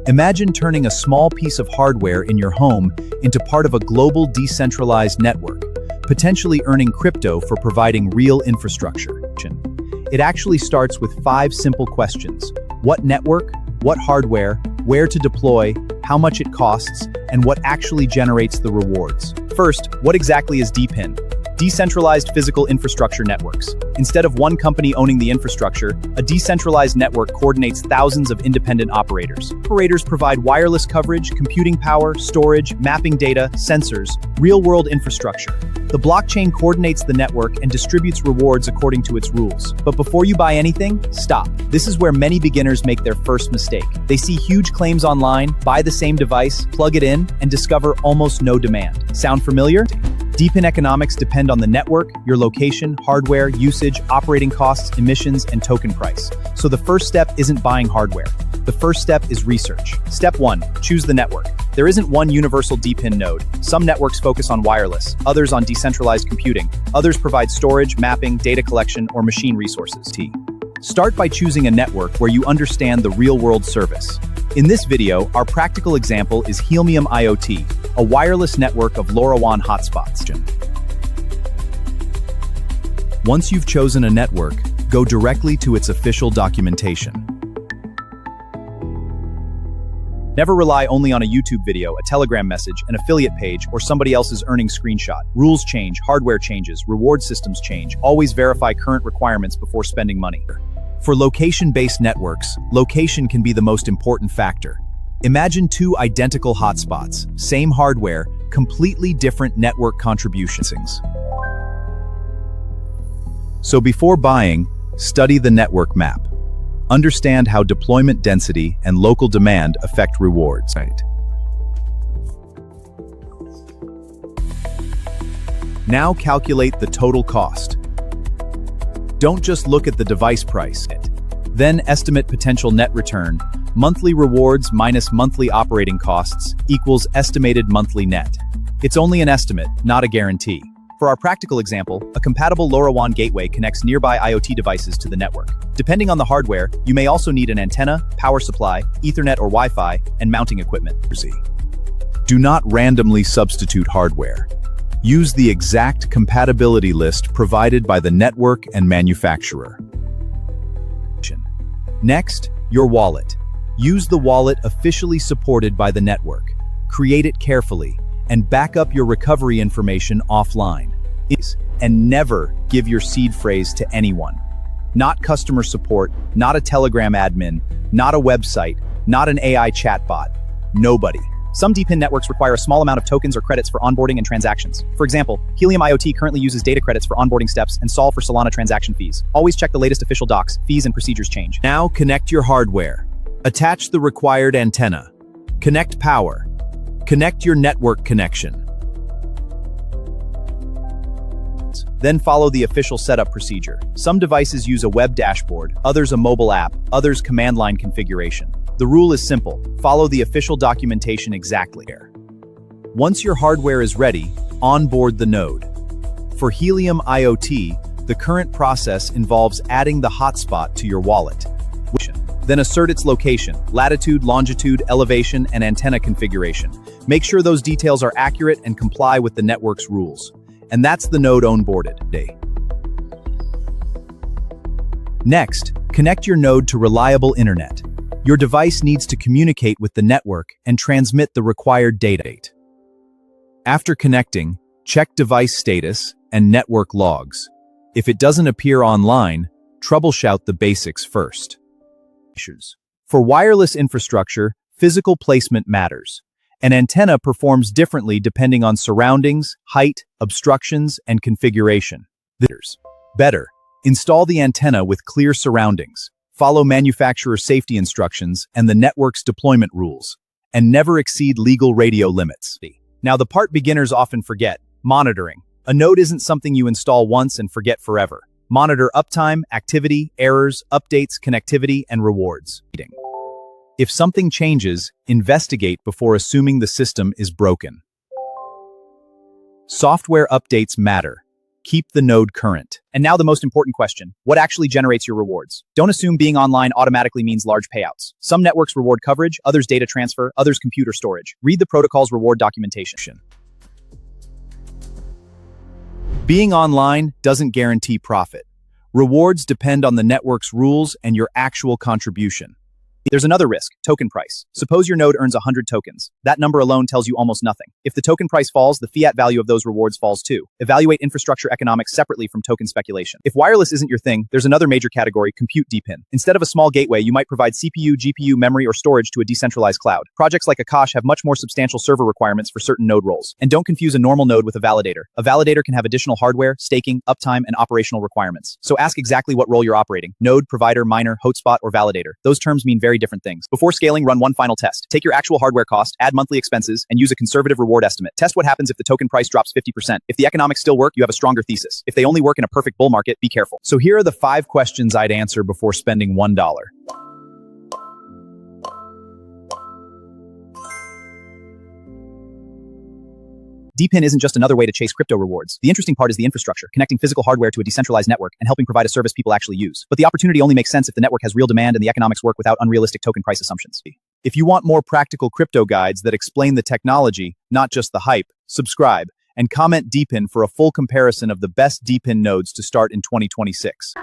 Imagine turning a small piece of hardware in your home into part of a global decentralized network, potentially earning crypto for providing real infrastructure. It actually starts with 5 simple questions: what network, what hardware, where to deploy, how much it costs, and what actually generates the rewards. First, what exactly is DePIN? Decentralized Physical Infrastructure Networks. Instead of one company owning the infrastructure, a decentralized network coordinates thousands of independent operators. Operators provide wireless coverage, computing power, storage, mapping data, sensors, real-world infrastructure. The blockchain coordinates the network and distributes rewards according to its rules. But before you buy anything, stop. This is where many beginners make their first mistake. They see huge claims online, buy the same device, plug it in, and discover almost no demand. Sound familiar? DePIN economics depend on the network, your location, hardware, usage, operating costs, emissions, and token price. So the first step isn't buying hardware. The first step is research. Step 1, choose the network. There isn't one universal DePIN node. Some networks focus on wireless, others on decentralized computing, others provide storage, mapping, data collection, or machine resources. Start by choosing a network where you understand the real-world service. In this video, our practical example is Helium IoT, a wireless network of LoRaWAN hotspots. Once you've chosen a network, go directly to its official documentation. Never rely only on a YouTube video, a Telegram message, an affiliate page, or somebody else's earnings screenshot. Rules change, hardware changes, reward systems change. Always verify current requirements before spending money. For location-based networks, location can be the most important factor. Imagine 2 identical hotspots, same hardware, completely different network contributions. So before buying, study the network map. Understand how deployment density and local demand affect rewards. Now calculate the total cost. Don't just look at the device price. Then estimate potential net return. Monthly rewards minus monthly operating costs equals estimated monthly net. It's only an estimate, not a guarantee. For our practical example, a compatible LoRaWAN gateway connects nearby IoT devices to the network. Depending on the hardware, you may also need an antenna, power supply, Ethernet or Wi-Fi, and mounting equipment. Do not randomly substitute hardware. Use the exact compatibility list provided by the network and manufacturer. Next, your wallet. Use the wallet officially supported by the network. Create it carefully and back up your recovery information offline. And never give your seed phrase to anyone. Not customer support, not a Telegram admin, not a website, not an AI chatbot. Nobody. Some DePIN networks require a small amount of tokens or credits for onboarding and transactions. For example, Helium IoT currently uses data credits for onboarding steps and Sol for Solana transaction fees. Always check the latest official docs. Fees and procedures change. Now connect your hardware. Attach the required antenna. Connect power. Connect your network connection. Then follow the official setup procedure. Some devices use a web dashboard, others a mobile app, others command line configuration. The rule is simple: follow the official documentation exactly. Once your hardware is ready, onboard the node. For Helium IoT, the current process involves adding the hotspot to your wallet. Then assert its location, latitude, longitude, elevation, and antenna configuration. Make sure those details are accurate and comply with the network's rules. And that's the node onboarded. Next, connect your node to reliable internet. Your device needs to communicate with the network and transmit the required data. After connecting, check device status and network logs. If it doesn't appear online, troubleshoot the basics first. For wireless infrastructure, physical placement matters. An antenna performs differently depending on surroundings, height, obstructions, and configuration. Better, install the antenna with clear surroundings. Follow manufacturer safety instructions and the network's deployment rules, and never exceed legal radio limits. Now the part beginners often forget: monitoring. A node isn't something you install once and forget forever. Monitor uptime, activity, errors, updates, connectivity, and rewards. If something changes, investigate before assuming the system is broken. Software updates matter. Keep the node current. And now the most important question, what actually generates your rewards? Don't assume being online automatically means large payouts. Some networks reward coverage, others data transfer, others computer storage. Read the protocol's reward documentation. Being online doesn't guarantee profit. Rewards depend on the network's rules and your actual contribution. There's another risk, token price. Suppose your node earns 100 tokens. That number alone tells you almost nothing. If the token price falls, the fiat value of those rewards falls too. Evaluate infrastructure economics separately from token speculation. If wireless isn't your thing, there's another major category, compute DePIN. Instead of a small gateway, you might provide CPU, GPU, memory, or storage to a decentralized cloud. Projects like Akash have much more substantial server requirements for certain node roles. And don't confuse a normal node with a validator. A validator can have additional hardware, staking, uptime, and operational requirements. So ask exactly what role you're operating. Node, provider, miner, hotspot, or validator. Those terms mean very different things. Before scaling, run one final test. Take your actual hardware cost, add monthly expenses, and use a conservative reward estimate. Test what happens if the token price drops 50%. If the economics still work, you have a stronger thesis. If they only work in a perfect bull market, be careful. So here are the 5 questions I'd answer before spending $1. DePIN isn't just another way to chase crypto rewards. The interesting part is the infrastructure, connecting physical hardware to a decentralized network and helping provide a service people actually use. But the opportunity only makes sense if the network has real demand and the economics work without unrealistic token price assumptions. If you want more practical crypto guides that explain the technology, not just the hype, subscribe and comment DePIN for a full comparison of the best DePIN nodes to start in 2026.